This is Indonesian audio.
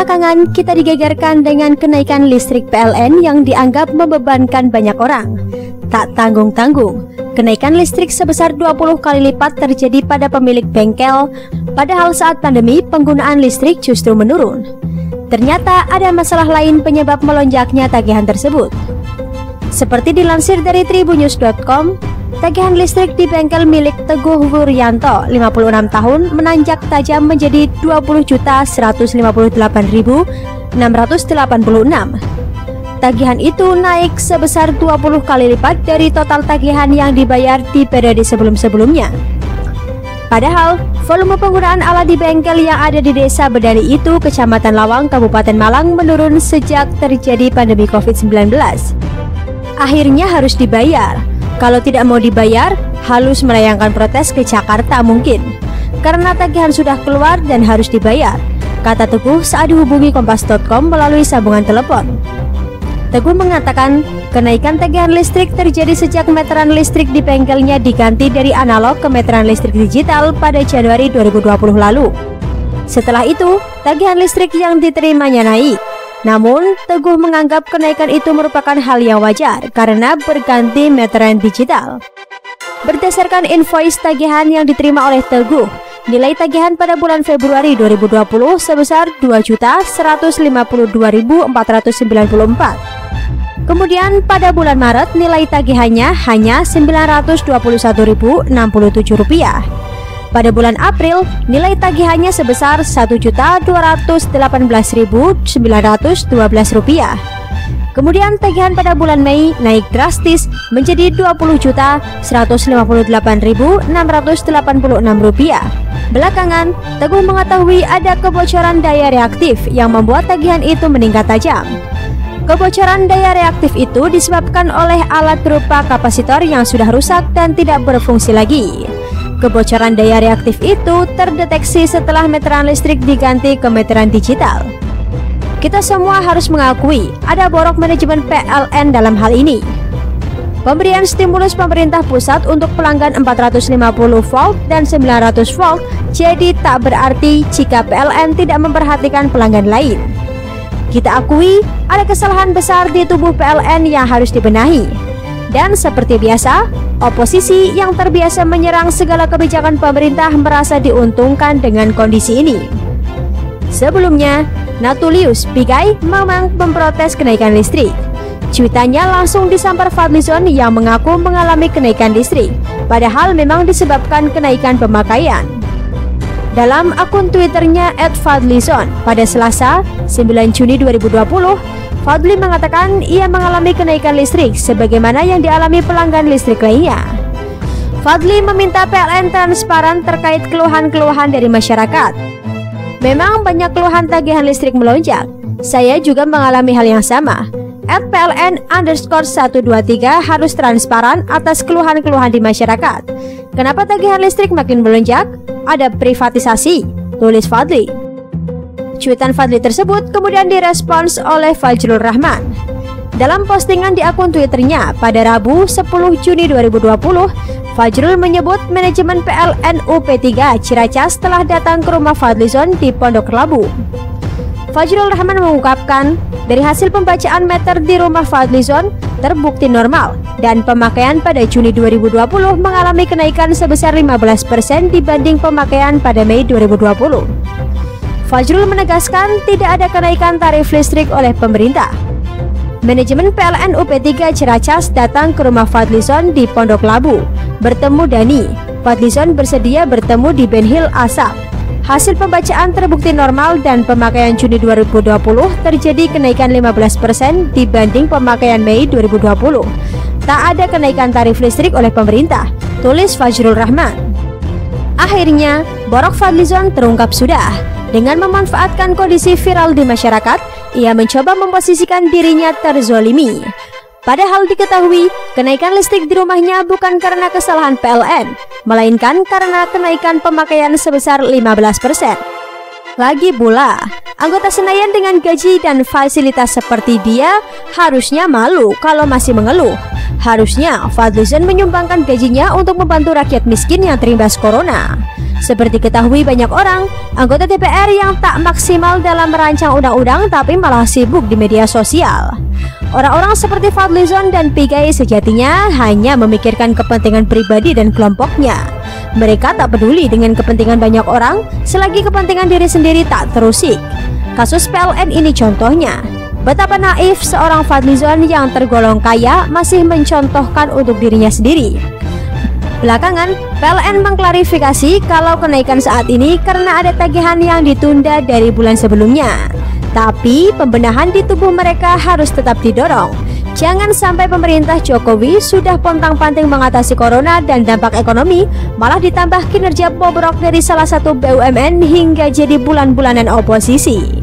Belakangan kita digegerkan dengan kenaikan listrik PLN yang dianggap membebankan banyak orang. Tak tanggung-tanggung, kenaikan listrik sebesar 20 kali lipat terjadi pada pemilik bengkel, padahal saat pandemi penggunaan listrik justru menurun. Ternyata ada masalah lain penyebab melonjaknya tagihan tersebut. Seperti dilansir dari tribunnews.com, tagihan listrik di bengkel milik Teguh Wuryanto, 56 tahun, menanjak tajam menjadi 20.158.686. Tagihan itu naik sebesar 20 kali lipat dari total tagihan yang dibayar di periode sebelum-sebelumnya. Padahal, volume penggunaan alat di bengkel yang ada di Desa Bedani itu, Kecamatan Lawang, Kabupaten Malang, menurun sejak terjadi pandemi COVID-19. Akhirnya harus dibayar. Kalau tidak mau dibayar, halus melayangkan protes ke Jakarta mungkin. Karena tagihan sudah keluar dan harus dibayar, kata Teguh saat dihubungi Kompas.com melalui sambungan telepon. Teguh mengatakan, kenaikan tagihan listrik terjadi sejak meteran listrik di bengkelnya diganti dari analog ke meteran listrik digital pada Januari 2020 lalu. Setelah itu, tagihan listrik yang diterimanya naik. Namun, Teguh menganggap kenaikan itu merupakan hal yang wajar karena berganti meteran digital. Berdasarkan invoice tagihan yang diterima oleh Teguh, nilai tagihan pada bulan Februari 2020 sebesar 2.152.494. Kemudian pada bulan Maret nilai tagihannya hanya Rp921.067. Pada bulan April nilai tagihannya sebesar Rp1.218.912. Kemudian tagihan pada bulan Mei naik drastis menjadi Rp20.158.686. Belakangan, Teguh mengetahui ada kebocoran daya reaktif yang membuat tagihan itu meningkat tajam. Kebocoran daya reaktif itu disebabkan oleh alat berupa kapasitor yang sudah rusak dan tidak berfungsi lagi. Kebocoran daya reaktif itu terdeteksi setelah meteran listrik diganti ke meteran digital. Kita semua harus mengakui ada borok manajemen PLN dalam hal ini. Pemberian stimulus pemerintah pusat untuk pelanggan 450 volt dan 900 volt jadi tak berarti jika PLN tidak memperhatikan pelanggan lain. Kita akui ada kesalahan besar di tubuh PLN yang harus dibenahi. Dan seperti biasa, oposisi yang terbiasa menyerang segala kebijakan pemerintah merasa diuntungkan dengan kondisi ini. Sebelumnya, Natulius Pigai memang memprotes kenaikan listrik. Cuitannya langsung disambar Fadlizon yang mengaku mengalami kenaikan listrik, padahal memang disebabkan kenaikan pemakaian. Dalam akun Twitternya @Fadlizon pada Selasa 9 Juni 2020, Fadli mengatakan ia mengalami kenaikan listrik sebagaimana yang dialami pelanggan listrik lainnya. Fadli meminta PLN transparan terkait keluhan-keluhan dari masyarakat. Memang banyak keluhan tagihan listrik melonjak. Saya juga mengalami hal yang sama. @PLN_123 harus transparan atas keluhan-keluhan di masyarakat. Kenapa tagihan listrik makin melonjak? Ada privatisasi, tulis Fadli. Cuitan Fadli tersebut kemudian direspons oleh Fajrul Rahman. Dalam postingan di akun Twitternya pada Rabu 10 Juni 2020, Fajrul menyebut manajemen PLN UP3 Ciracas telah datang ke rumah Fadlizon di Pondok Labu. Fajrul Rahman mengungkapkan, dari hasil pembacaan meter di rumah Fadlizon terbukti normal dan pemakaian pada Juni 2020 mengalami kenaikan sebesar 15% dibanding pemakaian pada Mei 2020. Fajrul menegaskan tidak ada kenaikan tarif listrik oleh pemerintah. Manajemen PLN UP3 Ciracas datang ke rumah Fadlizon di Pondok Labu, bertemu Dani. Fadlizon bersedia bertemu di Benhil Asap. Hasil pembacaan terbukti normal dan pemakaian Juni 2020 terjadi kenaikan 15% dibanding pemakaian Mei 2020. Tak ada kenaikan tarif listrik oleh pemerintah, tulis Fajrul Rahman. Akhirnya, borok Fadlizon terungkap sudah. Dengan memanfaatkan kondisi viral di masyarakat, ia mencoba memposisikan dirinya terzolimi. Padahal diketahui, kenaikan listrik di rumahnya bukan karena kesalahan PLN, melainkan karena kenaikan pemakaian sebesar 15%. Lagi pula, anggota Senayan dengan gaji dan fasilitas seperti dia harusnya malu kalau masih mengeluh. Harusnya Fadlizon menyumbangkan gajinya untuk membantu rakyat miskin yang terimbas corona. Seperti ketahui banyak orang, anggota DPR yang tak maksimal dalam merancang undang-undang tapi malah sibuk di media sosial. Orang-orang seperti Fadlizon dan Pigai sejatinya hanya memikirkan kepentingan pribadi dan kelompoknya. Mereka tak peduli dengan kepentingan banyak orang selagi kepentingan diri sendiri tak terusik. Kasus PLN ini contohnya. Betapa naif seorang Fadlizon yang tergolong kaya masih mencontohkan untuk dirinya sendiri. Belakangan, PLN mengklarifikasi kalau kenaikan saat ini karena ada tagihan yang ditunda dari bulan sebelumnya. Tapi pembenahan di tubuh mereka harus tetap didorong. Jangan sampai pemerintah Jokowi sudah pontang-panting mengatasi corona dan dampak ekonomi, malah ditambah kinerja bobrok dari salah satu BUMN hingga jadi bulan-bulanan oposisi.